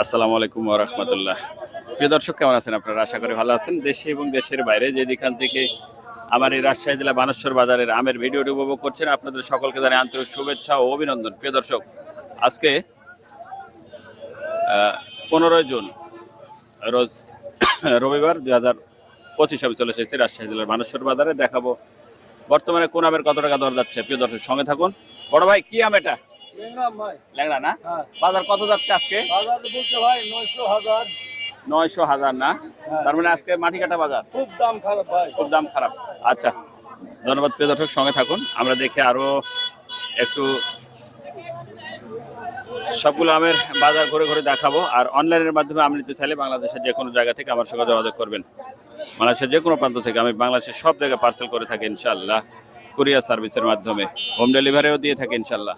আসসালামু আলাইকুম ওয়া রাহমাতুল্লাহ। প্রিয় দর্শক, কেমন আছেন আপনারা? আশা করি ভালো আছেন। দেশে এবং দেশের বাইরে যেখান থেকে আমার এই রাজশাহী জেলা বানেশ্বর বাজারের আমের ভিডিওটি উপভোগ করছেন, আপনাদের সকলকে জানাই আন্তরিক শুভেচ্ছা ও অভিনন্দন। প্রিয় দর্শক, আজকে 15 জুন রোজ রবিবার 2025 আমি চলে এসেছি রাজশাহী জেলার বানেশ্বর বাজারে। দেখাবো বর্তমানে কোন আমের কত টাকা দর যাচ্ছে। প্রিয় দর্শক, সঙ্গে থাকুন। বড় ভাই, কি আম এটা? ল্যাংড়া না? বাজার কত যাচ্ছে আজকে? বাজার বলতে ভাই 900,000। 900,000 না? তার মানে আজকে মাটি কাটা বাজার, খুব দাম খারাপ ভাই, খুব দাম খারাপ। আচ্ছা, ধন্যবাদ। প্রিয় দর্শক, সঙ্গে থাকুন। আমরা দেখি আরো একটু সবগুলো আমের বাজার ঘুরে ঘুরে দেখাবো। আর অনলাইনের মাধ্যমে আম নিতে চাইলে বাংলাদেশের যে কোনো জায়গা থেকে আমার সঙ্গে যোগাযোগ করবেন। বাংলাদেশের যে কোনো প্রান্ত থেকে, আমি বাংলাদেশের সব জায়গায় পার্সেল করে থাকি ইনশাল্লাহ, কুরিয়ার সার্ভিসের মাধ্যমে। হোম ডেলিভারিও দিয়ে থাকি ইনশাল্লাহ।